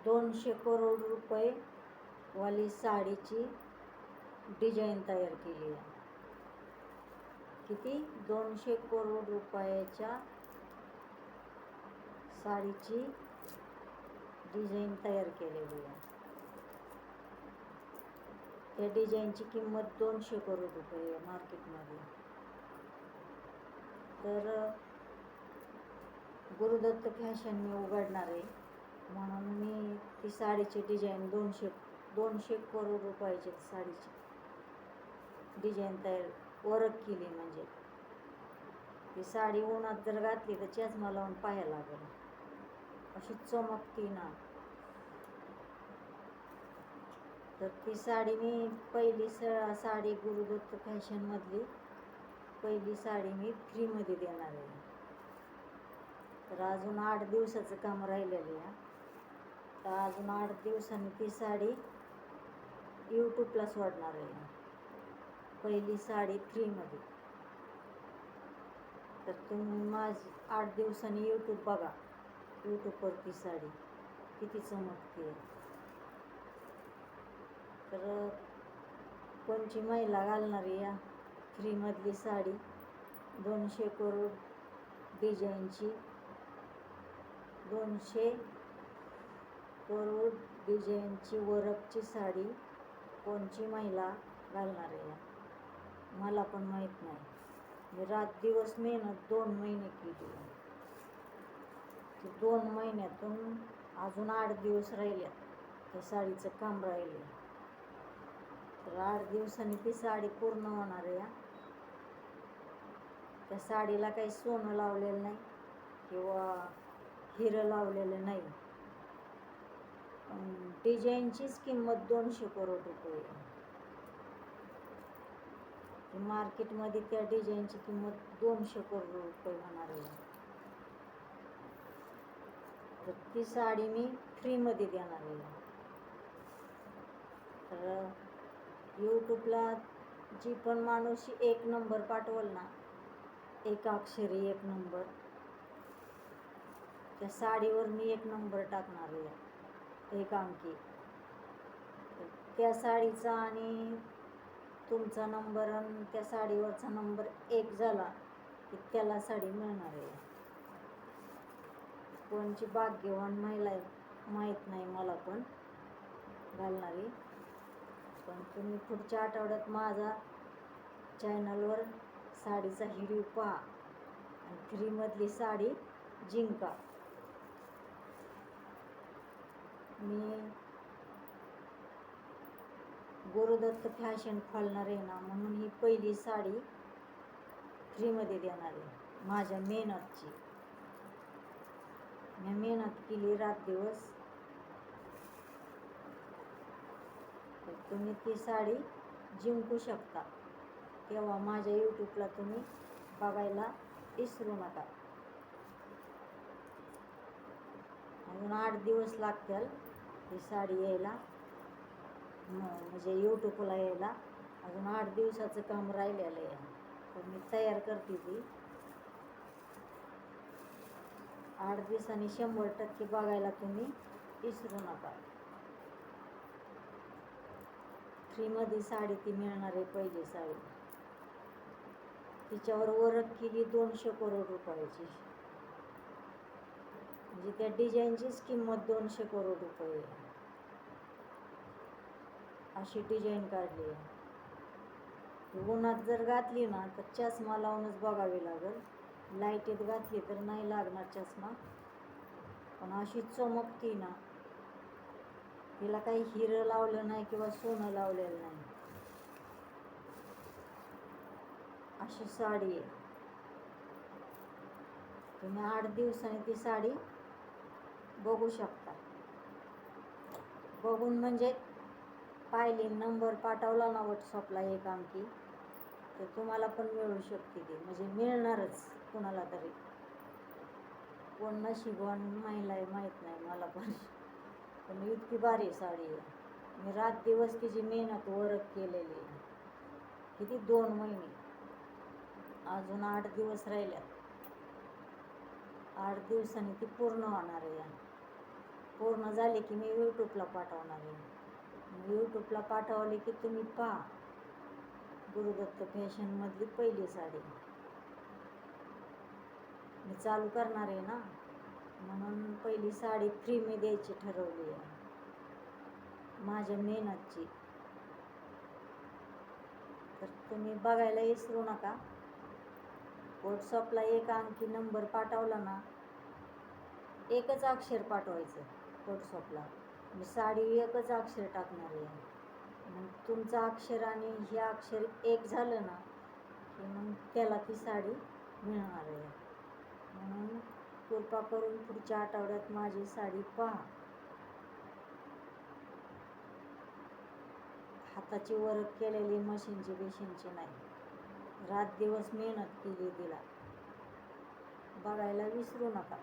200 करोड रुपये वाली साडीची डिझाईन तयार केली आहे. किती? 200 करोड रुपयाच्या साडीची डिझाईन तयार केलेली आहे. त्या डिझाईनची किंमत 200 करोड रुपये आहे मार्केटमध्ये. तर गुरुदत्त फॅशन मी उघडणार आहे, म्हणून मी ती साडीची डिझाईन 200 करोड रुपयाची साडीची डिझाईन तयार वर्क केली. म्हणजे ती साडी उन्हात जर घातली तर चष्मा लावून पाहायला लागेल, अशी चमकती ना. तर ती साडी मी पहिली साडी गुरुदत्त फॅशनमधली पहिली साडी मी फ्रीमध्ये देणार आहे. तर अजून 8 दिवसाचं काम राहिलेलं आहे. तर अजून 8 दिवसांनी ती साडी यूट्यूबला सोडणार आहे, पहिली साडी फ्रीमध्ये. तर तुम्ही माझी 8 दिवसांनी यूट्यूब बघा, यूट्यूबवरती साडी किती चमकते. तर कोणची महिला घालणारी या फ्रीमधली साडी 200 करोड डिझाईनची 200 करोड डिझाईनची वर्कची साडी कोणची महिला घालणार आहे मला पण माहीत नाही. मी रात दिवस मेहनत 2 महिने केली. 2 महिन्यातून अजून 8 दिवस राहिले, त्या साडीचं काम राहिले. तर 8 दिवसांनी ती साडी पूर्ण होणार आहे. त्या साडीला काही सोनं लावलेलं नाही किंवा हिरं लावलेलं नाही. डिझाईनचीच किंमत 200 करोड रुपये. मार्केटमध्ये त्या डिझाईनची किंमत 200 करोड रुपये होणार आहे. तर ती साडी मी फ्रीमध्ये देणार आहे. तर यूट्यूबला जी पण माणूस 1 नंबर पाठवल ना, एक अक्षरी 1 नंबर, त्या साडीवर मी 1 नंबर टाकणार आहे, 1 अंकी. त्या साडीचा आणि तुमचा नंबर आणि त्या साडीवरचा नंबर 1 झाला की त्याला साडी मिळणार आहे. कोणची भाग्यवान महिला आहे माहीत नाही मला पण घालणारी. पण तुम्ही पुढच्या आठवड्यात माझा चॅनलवर साडीचा व्हिडिओ पहा आणि फ्रीमधली साडी जिंका. मी गुरुदत्त फॅशन खोलणार आहे ना, म्हणून ही पहिली साडी फ्रीमध्ये देणार आहे माझ्या मेहनतची. मी मेहनत केली रात दिवस. तर तुम्ही ती साडी जिंकू शकता. तेव्हा माझ्या यूट्यूबला तुम्ही बघायला विसरू नका. अजून 8 दिवस लागतील ही साडी यायला, म्हणजे यूट्यूबला यायला. अजून 8 दिवसाचं काम राहिलेलं आहे. तर मी तयार करते ती. 8 दिवसांनी 100% बघायला तुम्ही विसरू नका. फ्रीमध्ये साडी ती मिळणार आहे, पहिली साडी. तिच्यावर वर्क केली 200 करोड रुपयाची. म्हणजे त्या डिझाईनचीच किंमत 200 करोड रुपये आहे. अशी डिझाईन काढली आहे. उन्हात जर घातली ना तर चष्मा लावूनच बघावी लागेल. लाईटीत घातली तर नाही लागणार चष्मा. पण अशी चमकती ना, तिला काही हिरं लावलं नाही किंवा सोनं लावलेलं नाही, अशी साडी आहे. तुम्ही 8 दिवसांनी ती साडी बघू शकता. बघून म्हणजे पाहिली, नंबर पाठवला ना व्हॉट्सअपला 1 अंकी, तर तुम्हाला पण मिळू शकते ती. म्हणजे मिळणारच कुणाला तरी. कोण नशिबवान महिला आहे माहीत नाही मला पण इतकी भारी साडी आहे. मी रात दिवस तिची मेहनत वर्क केलेली आहे. किती 2 महिने. अजून 8 दिवस राहिल्यात. 8 दिवसांनी ती पूर्ण होणार आहे. पूर्ण झाले की मी यूट्यूबला पाठवणार आहे. यूट्यूबला पाठवले की तुम्ही पहा. गुरुदत्त फॅशनमधली पहिली साडी मी चालू करणार आहे ना, म्हणून पहिली साडी फ्री मी द्यायची ठरवली आहे माझ्या मेहनतची. तर तुम्ही बघायला विसरू नका. व्हॉट्सअपला एक अंकी नंबर पाठवला ना, एकच अक्षर पाठवायचं व्हॉट्सअपला. मी साडी एकच अक्षर टाकणार आहे. मग तुमचं अक्षर आणि हे अक्षर एक झालं ना की मग त्याला ती साडी मिळणार आहे. म्हणून कृपा करून पुढच्या आठवड्यात माझी साडी पहा. हाताची वर्क केलेली, मशीनची बेशीनची नाही. रात दिवस मेहनत केली तिला. बघायला विसरू नका.